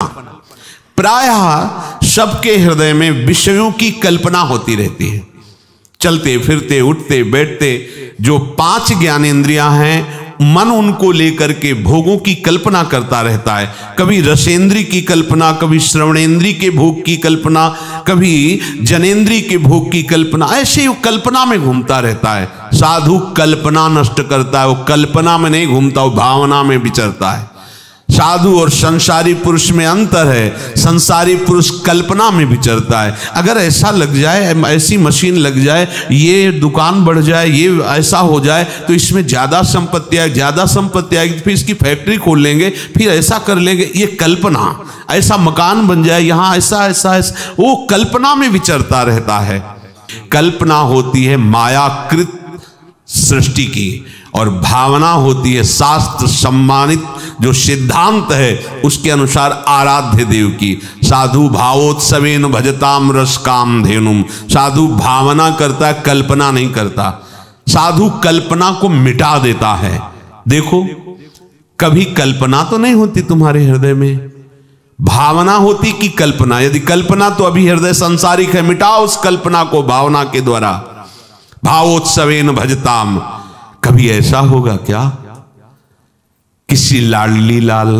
प्रायः सबके हृदय में विषयों की कल्पना होती रहती है। चलते फिरते उठते बैठते जो 5 ज्ञानेंद्रियां हैं, मन उनको लेकर के भोगों की कल्पना करता रहता है। कभी रसेंद्री की कल्पना, कभी श्रवणेंद्री के भोग की कल्पना, कभी जनेंद्री के भोग की कल्पना, ऐसे ही कल्पना में घूमता रहता है। साधु कल्पना नष्ट करता है, वो कल्पना में नहीं घूमता, वो भावना में विचरता है। साधु और संसारी पुरुष में अंतर है, संसारी पुरुष कल्पना में विचरता है। अगर ऐसा लग जाए, ऐसी मशीन लग जाए, ये दुकान बढ़ जाए, ये ऐसा हो जाए तो इसमें ज्यादा संपत्ति आएगी, ज्यादा संपत्ति आएगी, फिर इसकी फैक्ट्री खोल लेंगे, फिर ऐसा कर लेंगे, ये कल्पना, ऐसा मकान बन जाए, यहां ऐसा ऐसा ऐसा, वो कल्पना में विचरता रहता है। कल्पना होती है मायाकृत सृष्टि की, और भावना होती है शास्त्र सम्मानित जो सिद्धांत है उसके अनुसार आराध्य देव की। साधु भावोत्सवेन भजताम रस काम धेनुम। साधु भावना करता है, कल्पना नहीं करता। साधु कल्पना को मिटा देता है। देखो, कभी कल्पना तो नहीं होती तुम्हारे हृदय में, भावना होती कि कल्पना। यदि कल्पना तो अभी हृदय सांसारिक है, मिटाओ उस कल्पना को भावना के द्वारा। भावोत्सवेन भजताम। कभी ऐसा होगा क्या, किसी लाडली लाल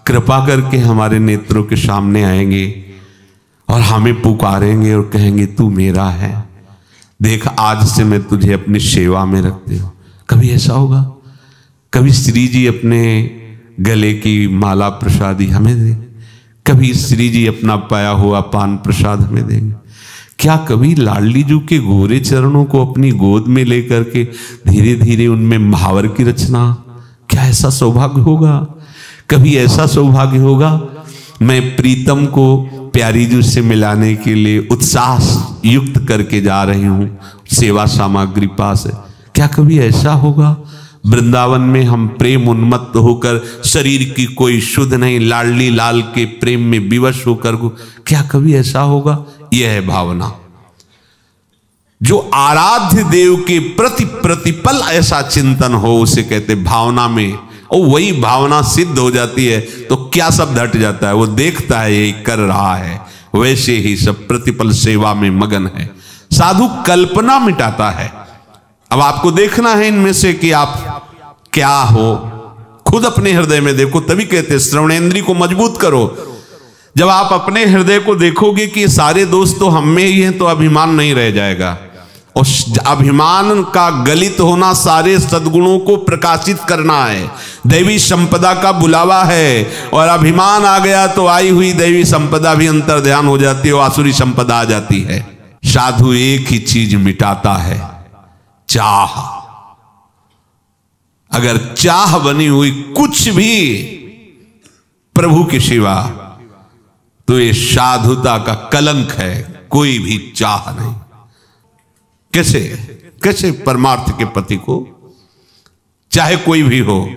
कृपा करके हमारे नेत्रों के सामने आएंगे और हमें पुकारेंगे और कहेंगे तू मेरा है, देख आज से मैं तुझे अपनी सेवा में रखती हूं। कभी ऐसा होगा? कभी श्री जी अपने गले की माला प्रसादी हमें देंगे, कभी श्री जी अपना पाया हुआ पान प्रसाद हमें देंगे। क्या कभी लाडली जू के गोरे चरणों को अपनी गोद में लेकर के धीरे धीरे उनमें महावर की रचना, क्या ऐसा सौभाग्य होगा? कभी ऐसा सौभाग्य होगा मैं प्रीतम को प्यारी जू से मिलाने के लिए उत्साह युक्त करके जा रही हूं सेवा सामग्री पास है, क्या कभी ऐसा होगा? वृंदावन में हम प्रेम उन्मत्त होकर, शरीर की कोई शुद्ध नहीं, लाडली लाल के प्रेम में विवश होकर, क्या कभी ऐसा होगा? यह है भावना। जो आराध्य देव के प्रति प्रतिपल ऐसा चिंतन हो उसे कहते भावना में, और वही भावना सिद्ध हो जाती है तो क्या सब हट जाता है। वो देखता है यही कर रहा है, वैसे ही सब प्रतिपल सेवा में मगन है। साधु कल्पना मिटाता है। अब आपको देखना है इनमें से कि आप क्या हो, खुद अपने हृदय में देखो, तभी कहते श्रवणेंद्री को मजबूत करो। जब आप अपने हृदय को देखोगे कि सारे दोस्त तो हम में ही हैं, तो अभिमान नहीं रह जाएगा। और अभिमान का गलित होना सारे सद्गुणों को प्रकाशित करना है, दैवी संपदा का बुलावा है। और अभिमान आ गया तो आई हुई दैवी संपदा भी अंतर ध्यान हो जाती है, आसुरी संपदा आ जाती है। साधु एक ही चीज मिटाता है, चाह। अगर चाह बनी हुई कुछ भी प्रभु के सिवा, तो ये साधुता का कलंक है। कोई भी चाह नहीं। कैसे कैसे परमार्थ के पति को, चाहे कोई भी हो,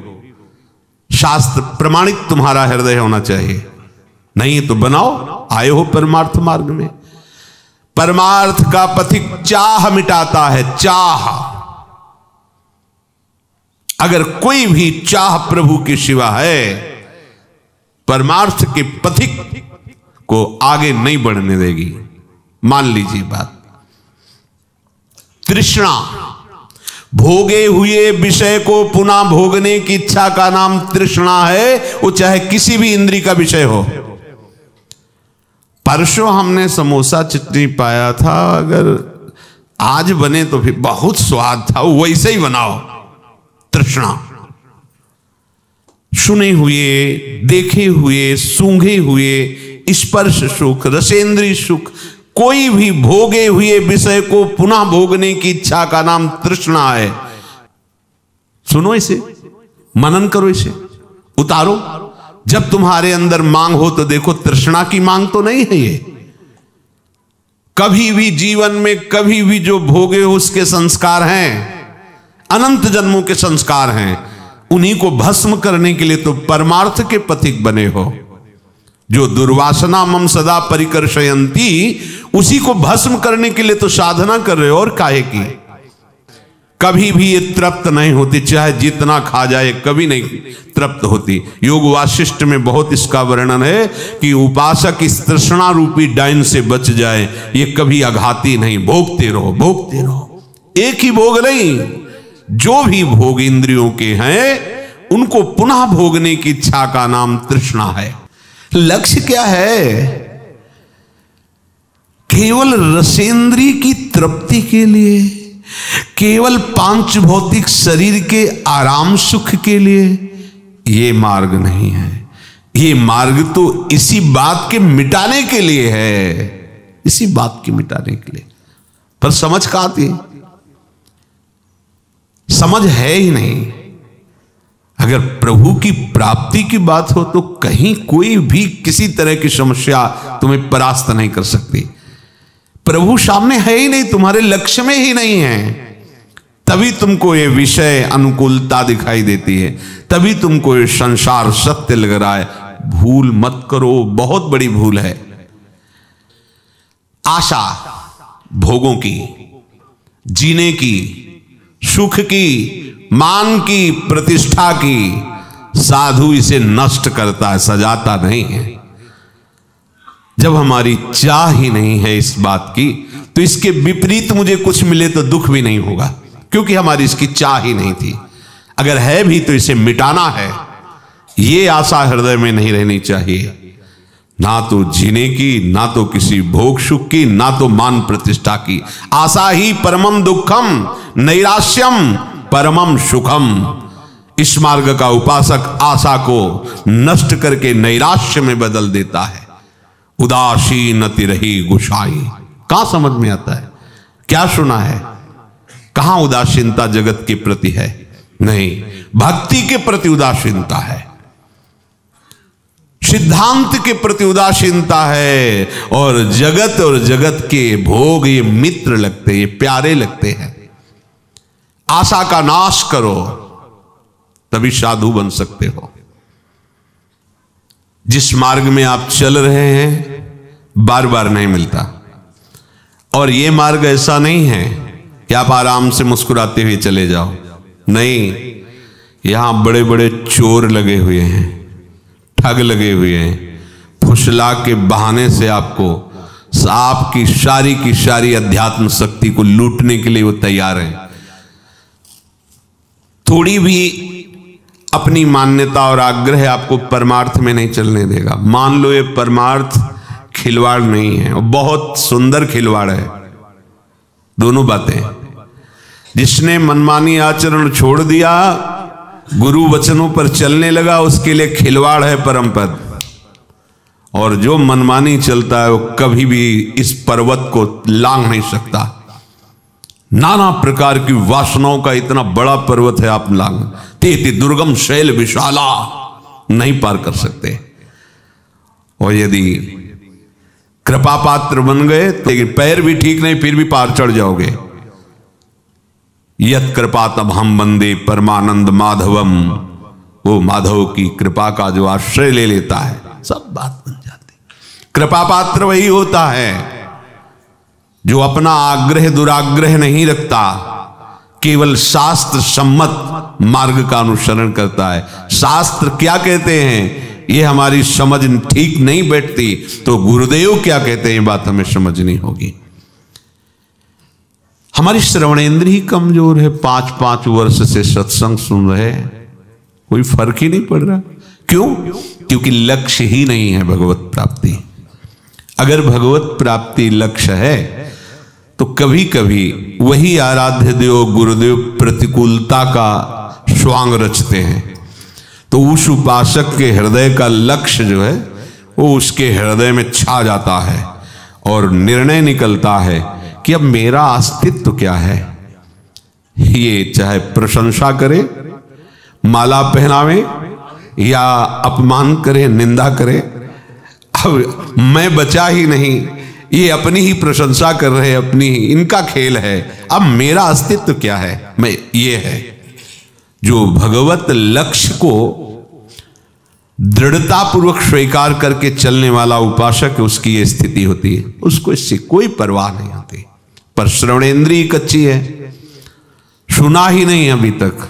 शास्त्र प्रमाणित तुम्हारा हृदय होना चाहिए। नहीं तो बनाओ, आए हो परमार्थ मार्ग में। परमार्थ का पथिक चाह मिटाता है, चाह। अगर कोई भी चाह प्रभु के सिवा है, परमार्थ के पथिक को आगे नहीं बढ़ने देगी। मान लीजिए बात, तृष्णा, भोगे हुए विषय को पुनः भोगने की इच्छा का नाम तृष्णा है। वो चाहे किसी भी इंद्री का विषय हो। परसों हमने समोसा चटनी पाया था, अगर आज बने तो फिर बहुत स्वाद था, वैसे ही बनाओ। तृष्णा, सुने हुए, देखे हुए, सूंघे हुए स्पर्श सुख, रसेंद्री सुख, कोई भी भोगे हुए विषय को पुनः भोगने की इच्छा का नाम तृष्णा है। सुनो इसे, मनन करो, इसे उतारो। जब तुम्हारे अंदर मांग हो तो देखो तृष्णा की मांग तो नहीं है ये। कभी भी जीवन में कभी भी जो भोगे हो उसके संस्कार हैं, अनंत जन्मों के संस्कार हैं। उन्हीं को भस्म करने के लिए तो परमार्थ के पथिक बने हो। जो दुर्वासना मम सदा परिकर्षयंती, उसी को भस्म करने के लिए तो साधना कर रहे हो। और काहे की? कभी भी ये तृप्त नहीं होती, चाहे जितना खा जाए कभी नहीं तृप्त होती। योग वासिष्ठ में बहुत इसका वर्णन है कि उपासक इस तृष्णा रूपी डाइन से बच जाए, ये कभी आघाती नहीं, भोगते रहो भोगते रहो। एक ही भोग नहीं, जो भी भोग इंद्रियों के हैं उनको पुनः भोगने की इच्छा का नाम तृष्णा है। लक्ष्य क्या है? केवल रसेंद्री की तृप्ति के लिए, केवल पांच भौतिक शरीर के आराम सुख के लिए ये मार्ग नहीं है। ये मार्ग तो इसी बात के मिटाने के लिए है, इसी बात के मिटाने के लिए। पर समझ कहां आती है? समझ है ही नहीं। अगर प्रभु की प्राप्ति की बात हो तो कहीं कोई भी किसी तरह की समस्या तुम्हें परास्त नहीं कर सकती। प्रभु सामने है ही नहीं, तुम्हारे लक्ष्य में ही नहीं है, तभी तुमको ये विषय अनुकूलता दिखाई देती है, तभी तुमको ये संसार सत्य लग रहा है। भूल मत करो, बहुत बड़ी भूल है। आशा भोगों की, जीने की, सुख की, मान की, प्रतिष्ठा की, साधु इसे नष्ट करता है, सजाता नहीं है। जब हमारी चाह ही नहीं है इस बात की, तो इसके विपरीत मुझे कुछ मिले तो दुख भी नहीं होगा, क्योंकि हमारी इसकी चाह ही नहीं थी। अगर है भी तो इसे मिटाना है, ये आशा हृदय में नहीं रहनी चाहिए। ना तो जीने की, ना तो किसी भोग सुख की, ना तो मान प्रतिष्ठा की। आशा ही परमम दुखम, नैराश्यम परमम सुखम। इस मार्ग का उपासक आशा को नष्ट करके नैराश्य में बदल देता है। उदासीनति रही गुसाई, कहां समझ में आता है? क्या सुना है? कहां उदासीनता जगत के प्रति है? नहीं, भक्ति के प्रति उदासीनता है, सिद्धांत के प्रति उदासीनता है। और जगत के भोग ये मित्र लगते, ये प्यारे लगते हैं। आशा का नाश करो, तभी साधु बन सकते हो। जिस मार्ग में आप चल रहे हैं बार बार नहीं मिलता। और ये मार्ग ऐसा नहीं है कि आप आराम से मुस्कुराते हुए चले जाओ, नहीं। यहां बड़े बड़े चोर लगे हुए हैं, ठग लगे हुए हैं, फुसला के बहाने से आपकी सारी की सारी अध्यात्म शक्ति को लूटने के लिए वो तैयार है। थोड़ी भी अपनी मान्यता और आग्रह आपको परमार्थ में नहीं चलने देगा। मान लो ये परमार्थ खिलवाड़ नहीं है, और बहुत सुंदर खिलवाड़ है। दोनों बातें, जिसने मनमानी आचरण छोड़ दिया, गुरु वचनों पर चलने लगा, उसके लिए खिलवाड़ है परम पद। और जो मनमानी चलता है वो कभी भी इस पर्वत को लांघ नहीं सकता। नाना प्रकार की वासनाओं का इतना बड़ा पर्वत है, आप लांघ तेति दुर्गम शैल विशाला नहीं पार कर सकते। और यदि कृपा पात्र बन गए तो पैर भी ठीक नहीं, फिर भी पार चढ़ जाओगे। यत कृपा तब हम बंदे परमानंद माधवम, वो माधव की कृपा का जो आश्रय ले लेता है, सब बात बन जाती। कृपा पात्र वही होता है जो अपना आग्रह दुराग्रह नहीं रखता, केवल शास्त्र सम्मत मार्ग का अनुसरण करता है। शास्त्र क्या कहते हैं ये हमारी समझ ठीक नहीं बैठती, तो गुरुदेव क्या कहते हैं ये बात हमें समझनी होगी। हमारी श्रवणेंद्र ही कमजोर है, 5-5 वर्ष से सत्संग सुन रहे, कोई फर्क ही नहीं पड़ रहा। क्यों? क्योंकि लक्ष्य ही नहीं है भगवत प्राप्ति। अगर भगवत प्राप्ति लक्ष्य है तो कभी कभी वही आराध्य देव गुरुदेव प्रतिकूलता का स्वांग रचते हैं, तो उस उपासक के हृदय का लक्ष्य जो है वो उसके हृदय में छा जाता है और निर्णय निकलता है कि अब मेरा अस्तित्व क्या है। ये चाहे प्रशंसा करे, माला पहनावे या अपमान करे, निंदा करे, अब मैं बचा ही नहीं, ये अपनी ही प्रशंसा कर रहे हैं, अपनी ही इनका खेल है। अब मेरा अस्तित्व क्या है? मैं ये है। जो भगवत लक्ष्य को दृढ़तापूर्वक स्वीकार करके चलने वाला उपासक, उसकी ये स्थिति होती है, उसको इससे कोई परवाह नहीं होती। पर श्रवणेंद्रिय कच्ची है, सुना ही नहीं अभी तक।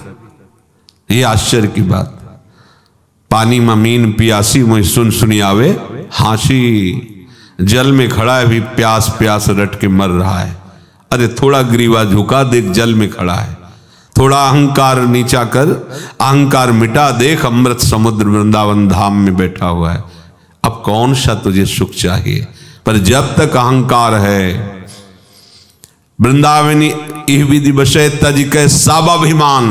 ये आश्चर्य की बात। पानी में मीन पियासी मुझे सुन सुनी आवे हांसी। जल में खड़ा है, भी प्यास प्यास रट के मर रहा है। अरे थोड़ा ग्रीवा झुका, देख जल में खड़ा है। थोड़ा अहंकार नीचा कर, अहंकार मिटा, देख अमृत समुद्र वृंदावन धाम में बैठा हुआ है। अब कौन सा तुझे सुख चाहिए? पर जब तक अहंकार है, वृंदावनी इह विधि बशय तज के साबाभिमान,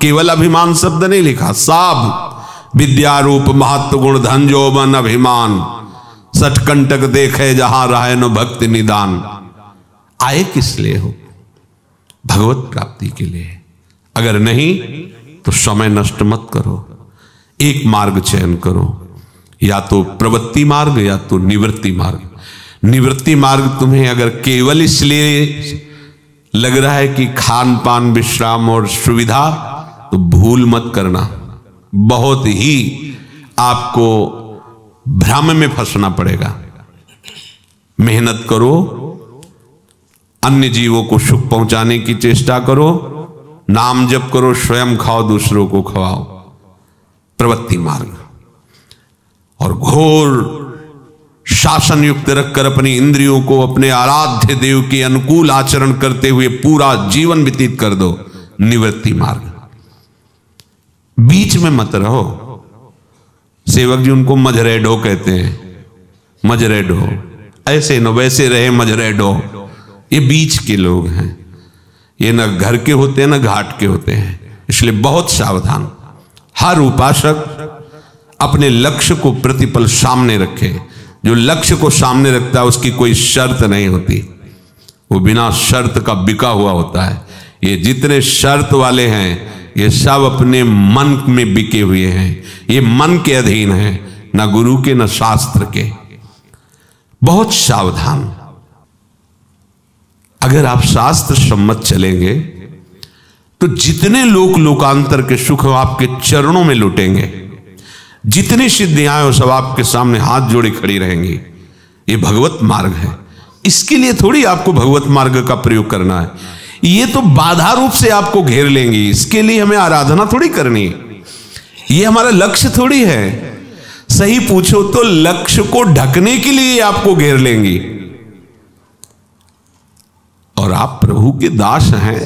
केवल अभिमान शब्द नहीं लिखा, साब विद्यारूप महत्व गुण धन जोबन अभिमान, सठकंटक देखे जहां रहे नो भक्ति निदान। आए किस लिए हो? भगवत प्राप्ति के लिए। अगर नहीं तो समय नष्ट मत करो, एक मार्ग चयन करो, या तो प्रवृत्ति मार्ग या तो निवृत्ति मार्ग। निवृत्ति मार्ग तुम्हें अगर केवल इसलिए लग रहा है कि खान पान विश्राम और सुविधा, तो भूल मत करना, बहुत ही आपको भ्रम में फंसना पड़ेगा। मेहनत करो, अन्य जीवों को सुख पहुंचाने की चेष्टा करो, नाम जप करो, स्वयं खाओ, दूसरों को खवाओ, प्रवृत्ति मार्ग। और घोर शासन युक्त रखकर अपनी इंद्रियों को अपने आराध्य देव के अनुकूल आचरण करते हुए पूरा जीवन व्यतीत कर दो, निवृत्ति मार्ग। बीच में मत रहो। सेवक जी उनको मजरेडो कहते हैं, मजरेडो, ऐसे न वैसे रहे मजरेडो। ये बीच के लोग हैं, ये न घर के होते हैं न घाट के होते हैं। इसलिए बहुत सावधान। हर उपासक अपने लक्ष्य को प्रतिपल सामने रखे। जो लक्ष्य को सामने रखता है उसकी कोई शर्त नहीं होती, वो बिना शर्त का बिका हुआ होता है। ये जितने शर्त वाले हैं ये सब अपने मन में बिके हुए हैं, ये मन के अधीन है, न गुरु के न शास्त्र के। बहुत सावधान। अगर आप शास्त्र सम्मत चलेंगे तो जितने लोकांतर के सुख आपके चरणों में लुटेंगे, जितनी सिद्धियां हो सब आपके सामने हाथ जोड़े खड़ी रहेंगी। ये भगवत मार्ग है। इसके लिए थोड़ी आपको भगवत मार्ग का प्रयोग करना है, ये तो बाधा रूप से आपको घेर लेंगी। इसके लिए हमें आराधना थोड़ी करनी है, ये हमारा लक्ष्य थोड़ी है। सही पूछो तो लक्ष्य को ढकने के लिए आपको घेर लेंगी। और आप प्रभु के दास हैं,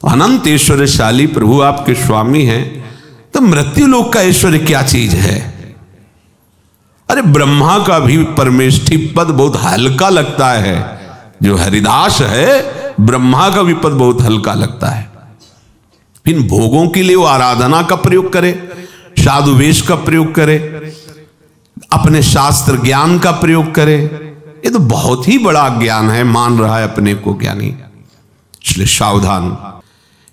अनंत ऐश्वर्यशाली प्रभु आपके स्वामी हैं, तो मृत्यु लोक का ऐश्वर्य क्या चीज है? अरे ब्रह्मा का भी परमेष्ठी पद बहुत हल्का लगता है। जो हरिदास है, ब्रह्मा का भी पद बहुत हल्का लगता है। इन भोगों के लिए वो आराधना का प्रयोग करे, साधु वेश का प्रयोग करे, अपने शास्त्र ज्ञान का प्रयोग करे। ये तो बहुत ही बड़ा ज्ञान है, मान रहा है अपने को ज्ञानी। इसलिए सावधान।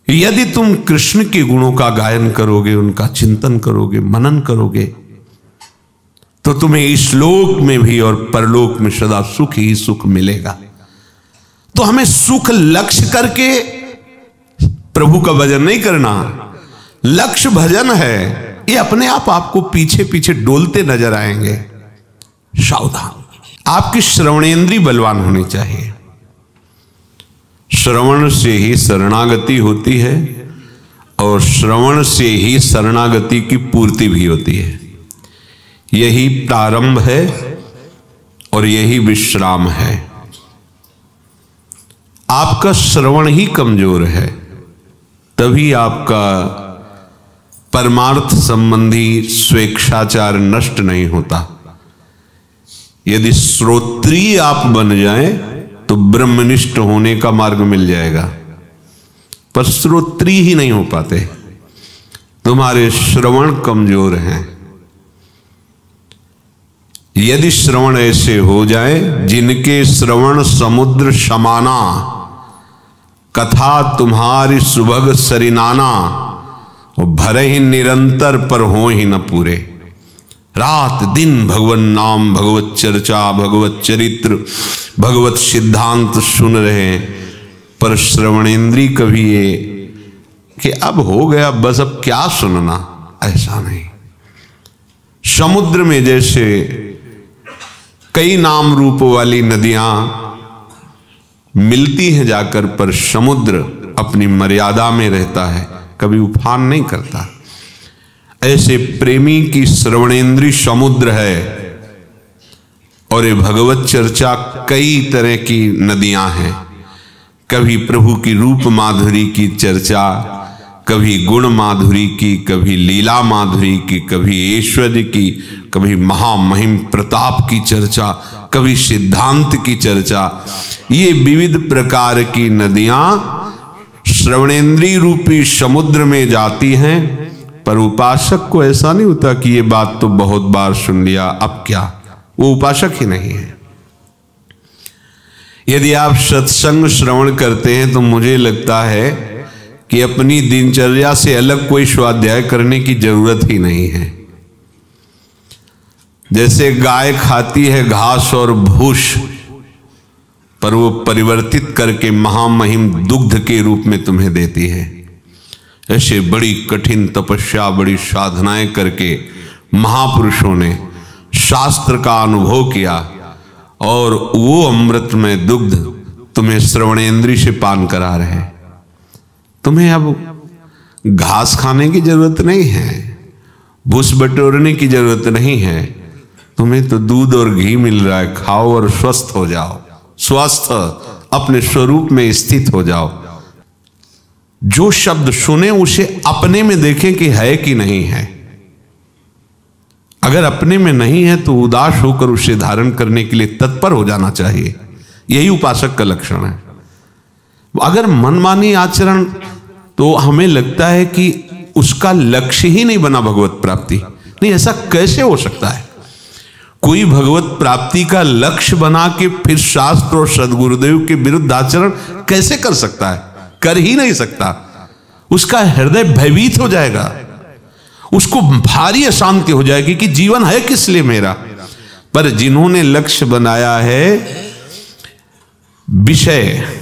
यदि तुम कृष्ण के गुणों का गायन करोगे, उनका चिंतन करोगे, मनन करोगे, तो तुम्हें इस लोक में भी और परलोक में सदा सुख ही सुख मिलेगा। तो हमें सुख लक्ष्य करके प्रभु का भजन नहीं करना, लक्ष्य भजन है। ये अपने आप आपको पीछे पीछे डोलते नजर आएंगे। सावधान। आपकी श्रवणेंद्रिय बलवान होनी चाहिए। श्रवण से ही शरणागति होती है और श्रवण से ही शरणागति की पूर्ति भी होती है। यही प्रारंभ है और यही विश्राम है। आपका श्रवण ही कमजोर है, तभी आपका परमार्थ संबंधी स्वेच्छाचार नष्ट नहीं होता। यदि श्रोत्री आप बन जाएं तो ब्रह्मनिष्ठ होने का मार्ग मिल जाएगा, पर श्रोत्री ही नहीं हो पाते। तुम्हारे श्रवण कमजोर हैं। यदि श्रवण ऐसे हो जाए जिनके श्रवण समुद्र समाना, कथा तुम्हारी सुभग सरिनाना, और भरे ही निरंतर पर हो ही न पूरे। रात दिन भगवत नाम, भगवत चर्चा, भगवत चरित्र, भगवत सिद्धांत सुन रहे, पर श्रवणेंद्रिय कभी ये कि अब हो गया बस अब क्या सुनना, ऐसा नहीं। समुद्र में जैसे कई नाम रूप वाली नदियां मिलती हैं जाकर, पर समुद्र अपनी मर्यादा में रहता है, कभी उफान नहीं करता। ऐसे प्रेमी की श्रवणेंद्रिय समुद्र है और ये भगवत चर्चा कई तरह की नदियां हैं। कभी प्रभु की रूप माधुरी की चर्चा, कभी गुण माधुरी की, कभी लीला माधुरी की, कभी ऐश्वर्य की, कभी महामहिम प्रताप की चर्चा, कभी सिद्धांत की चर्चा। ये विविध प्रकार की नदियां श्रवणेंद्रिय रूपी समुद्र में जाती हैं, पर उपासक को ऐसा नहीं होता कि ये बात तो बहुत बार सुन लिया, अब क्या। वो उपासक ही नहीं है। यदि आप सत्संग श्रवण करते हैं तो मुझे लगता है कि अपनी दिनचर्या से अलग कोई स्वाध्याय करने की जरूरत ही नहीं है। जैसे गाय खाती है घास और भूस, पर वो परिवर्तित करके महामहिम दुग्ध के रूप में तुम्हें देती है, ऐसे बड़ी कठिन तपस्या, बड़ी साधनाएं करके महापुरुषों ने शास्त्र का अनुभव किया और वो अमृत में दुग्ध तुम्हें श्रवणेंद्रिय से पान करा रहे हैं। तुम्हें अब घास खाने की जरूरत नहीं है, भूस बटोरने की जरूरत नहीं है। तुम्हें तो दूध और घी मिल रहा है, खाओ और स्वस्थ हो जाओ, स्वस्थ अपने स्वरूप में स्थित हो जाओ। जो शब्द सुने उसे अपने में देखें कि है कि नहीं है। अगर अपने में नहीं है तो उदास होकर उसे धारण करने के लिए तत्पर हो जाना चाहिए। यही उपासक का लक्षण है। अगर मनमानी आचरण, तो हमें लगता है कि उसका लक्ष्य ही नहीं बना भगवत प्राप्ति। नहीं, ऐसा कैसे हो सकता है? कोई भगवत प्राप्ति का लक्ष्य बना के फिर शास्त्र और सदगुरुदेव के विरुद्ध आचरण कैसे कर सकता है? कर ही नहीं सकता। उसका हृदय भयभीत हो जाएगा, उसको भारी अशांति हो जाएगी कि जीवन है किस लिए मेरा। पर जिन्होंने लक्ष्य बनाया है विषय,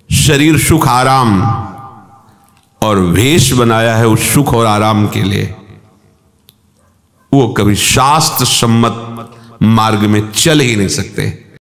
शरीर सुख आराम, और वेश बनाया है उस सुख और आराम के लिए, वो कभी शास्त्र सम्मत मार्ग में चल ही नहीं सकते।